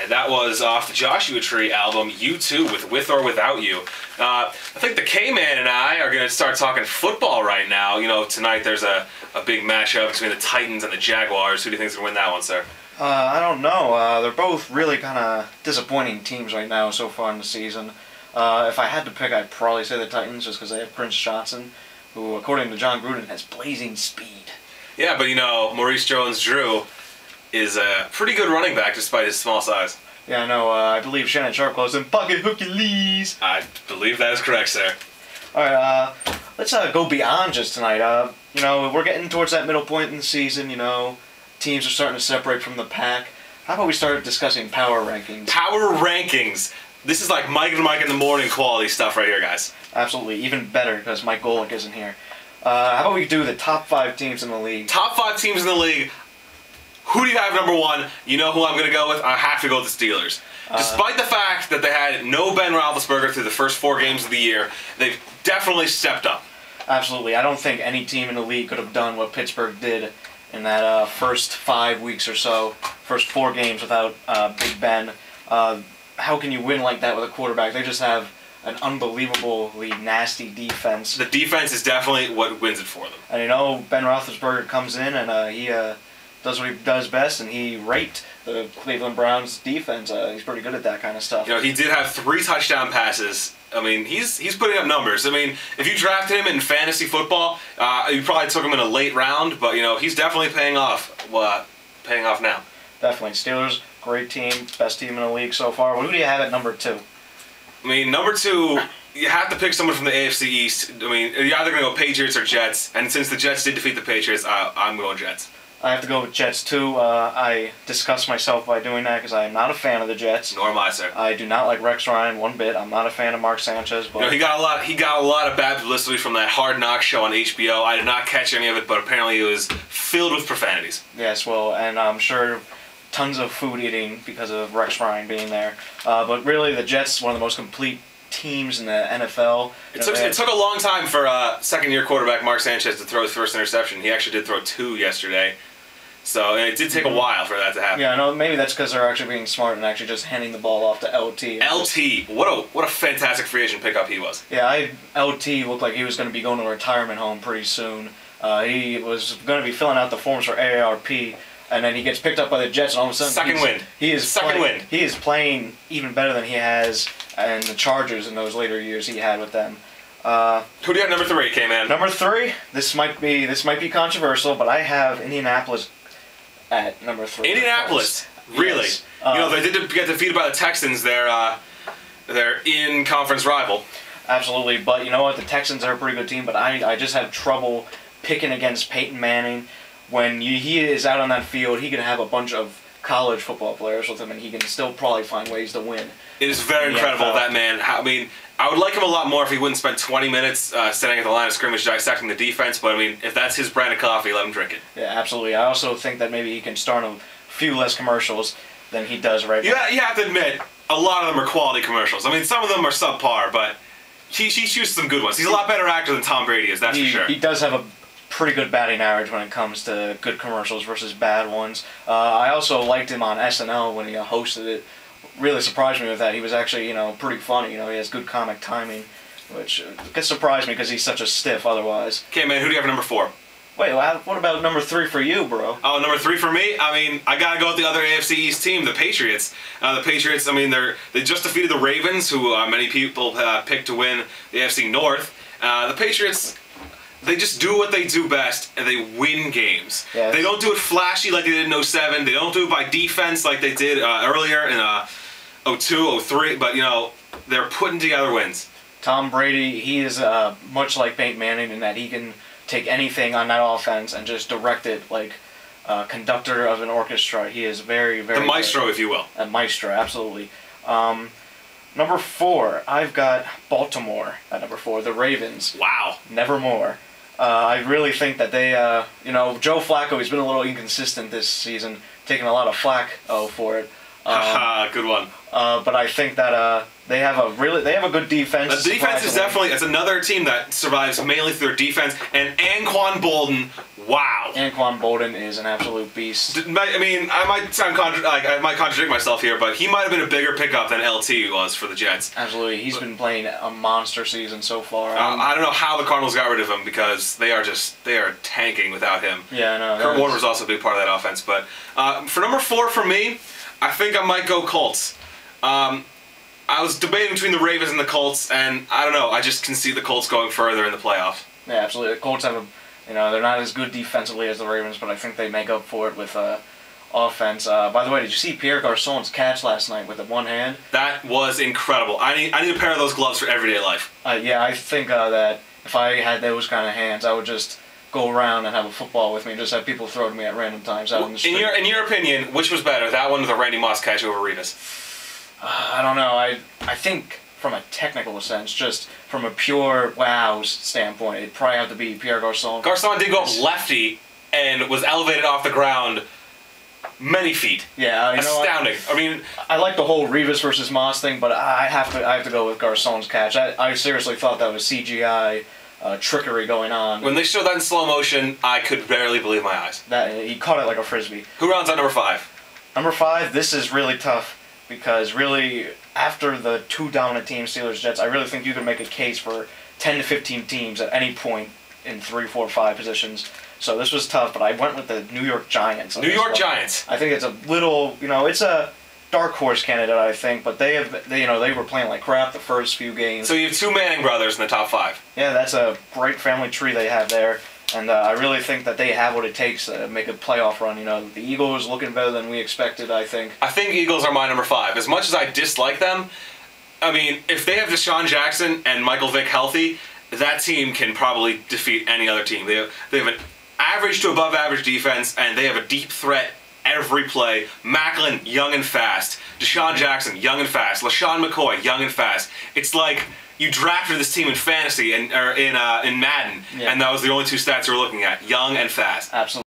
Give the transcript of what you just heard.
And that was off the Joshua Tree album, U2 with or Without You. I think the K-Man and I are going to start talking football right now. You know, tonight there's a big matchup between the Titans and the Jaguars. Who do you think is going to win that one, sir? I don't know. They're both really kind of disappointing teams right now so far in the season. If I had to pick, I'd probably say the Titans just because they have Prince Johnson, who, according to John Gruden, has blazing speed. Yeah, but you know, Maurice Jones-Drew is a pretty good running back despite his small size. Yeah, I know. I believe Shannon Sharp calls him Pocket Hercules. I believe that is correct, sir. All right, let's go beyond just tonight. You know, we're getting towards that middle point in the season. You know, teams are starting to separate from the pack. How about we start discussing power rankings? Power rankings. This is like Mike and Mike in the morning quality stuff right here, guys. Absolutely, even better because Mike Golick isn't here. How about we do the top 5 teams in the league? Top 5 teams in the league. Who do you have number 1? You know who I'm going to go with? I have to go with the Steelers. Despite the fact that they had no Ben Roethlisberger through the first 4 games of the year, they've definitely stepped up. Absolutely. I don't think any team in the league could have done what Pittsburgh did in that first 5 weeks or so, first 4 games without Big Ben. How can you win like that with a quarterback? They just have an unbelievably nasty defense. The defense is definitely what wins it for them. And you know, Ben Roethlisberger comes in and he does what he does best, and he raped the Cleveland Browns defense. He's pretty good at that kind of stuff. You know, he did have 3 touchdown passes. I mean, he's putting up numbers. I mean, if you drafted him in fantasy football, you probably took him in a late round, but you know, he's definitely paying off. Paying off now. Definitely. Steelers, great team, best team in the league so far. Who do you have at number 2? I mean, number 2, you have to pick someone from the AFC East. I mean, you're either going to go Patriots or Jets, and since the Jets did defeat the Patriots, I'm going Jets. I have to go with Jets too. I disgust myself by doing that because I am not a fan of the Jets. Nor am I, sir. I do not like Rex Ryan one bit. I'm not a fan of Mark Sanchez. But you know, he got a lot of bad publicity from that Hard Knocks show on HBO. I did not catch any of it, but apparently it was filled with profanities. Yes, well, and I'm sure tons of food eating because of Rex Ryan being there. But really, the Jets, one of the most complete teams in the NFL. It took a long time for second-year quarterback Mark Sanchez to throw his first interception. He actually did throw 2 yesterday. So it did take a while for that to happen. Yeah, no, maybe that's because they're actually being smart and actually just handing the ball off to LT. LT, what a fantastic free agent pickup he was. Yeah, LT looked like he was going to be going to a retirement home pretty soon. He was going to be filling out the forms for AARP, and then he gets picked up by the Jets, and all of a sudden He is playing even better than he has in the Chargers in those later years he had with them. Who do you have number 3, K-Man? Number 3. This might be controversial, but I have Indianapolis at number 3. Indianapolis, really? Yes. You know, they did get defeated by the Texans. They're in-conference rival. Absolutely, but you know what? The Texans are a pretty good team, but I just have trouble picking against Peyton Manning. When he is out on that field, he can have a bunch of college football players with him, and he can still probably find ways to win. It is very incredible, that man. I mean, I would like him a lot more if he wouldn't spend 20 minutes standing at the line of scrimmage dissecting the defense, but I mean, if that's his brand of coffee, let him drink it. Yeah, absolutely. I also think that maybe he can start a few less commercials than he does right now. Yeah, you have to admit, a lot of them are quality commercials. I mean, some of them are subpar, but he shoots some good ones. He's a lot better actor than Tom Brady is, that's for sure. He does have a pretty good batting average when it comes to good commercials versus bad ones. I also liked him on SNL when he hosted it. Really surprised me with that. He was actually, you know, pretty funny. You know, he has good comic timing, which surprised me because he's such a stiff otherwise. Okay, man, who do you have at number 4? Wait, what about number 3 for you, bro? Oh, number 3 for me? I mean, I gotta go with the other AFC East team, the Patriots. The Patriots, I mean, they just defeated the Ravens, who many people picked to win the AFC North. The Patriots, they just do what they do best, and they win games. Yes. They don't do it flashy like they did in 07. They don't do it by defense like they did earlier in 02, 03. But, you know, they're putting together wins. Tom Brady, he is much like Peyton Manning in that he can take anything on that offense and just direct it like a conductor of an orchestra. He is very, very the maestro, good. If you will. A maestro, absolutely. Number 4, I've got Baltimore at number 4, the Ravens. Wow. Nevermore. I really think that they, you know, Joe Flacco, he's been a little inconsistent this season, taking a lot of flack for it. Good one. But I think that they have a good defense. The defense is definitely, it's another team that survives mainly through their defense. And Anquan Bolden, wow. Anquan Bolden is an absolute beast. I mean, I might contradict myself here, but he might have been a bigger pickup than LT was for the Jets. Absolutely, he's been playing a monster season so far. I don't know how the Cardinals got rid of him because they are tanking without him. Yeah, I know. Kurt Warner's also a big part of that offense. But for number 4 for me, I think I might go Colts. I was debating between the Ravens and the Colts, and I don't know. I just can see the Colts going further in the playoffs. Yeah, absolutely. The Colts have they're not as good defensively as the Ravens, but I think they make up for it with offense. By the way, did you see Pierre Garçon's catch last night with the one hand? That was incredible. I need a pair of those gloves for everyday life. Yeah, I think that if I had those kind of hands, I would just go around and have a football with me and just have people throw to me at random times out in the street. In your opinion, which was better, that one or the Randy Moss catch over Revis? I don't know. I think from a technical sense, just from a pure wow standpoint, it'd probably have to be Pierre Garçon. Garçon did go up lefty and was elevated off the ground many feet. Yeah, astounding. I mean, I like the whole Revis versus Moss thing, but I have to go with Garçon's catch. I seriously thought that was CGI trickery going on. When they showed that in slow motion, I could barely believe my eyes. He caught it like a frisbee. Who rounds out number 5? Number 5, this is really tough. Because really, after the 2 dominant teams, Steelers, Jets, I really think you can make a case for 10 to 15 teams at any point in 3, 4, 5 positions. So this was tough, but I went with the New York Giants. New York Giants. I think it's a little, it's a dark horse candidate, I think, but they were playing like crap the first few games. So you have 2 Manning brothers in the top 5. Yeah, that's a great family tree they have there. And I really think that they have what it takes to make a playoff run. The Eagles looking better than we expected, I think. I think Eagles are my number 5. As much as I dislike them, I mean, if they have Deshaun Jackson and Michael Vick healthy, that team can probably defeat any other team. They have an average to above average defense, and they have a deep threat every play. Macklin, young and fast. Deshaun Jackson, young and fast. LaShawn McCoy, young and fast. It's like you drafted this team in fantasy or in Madden, and that was the only 2 stats you were looking at: young and fast. Absolutely.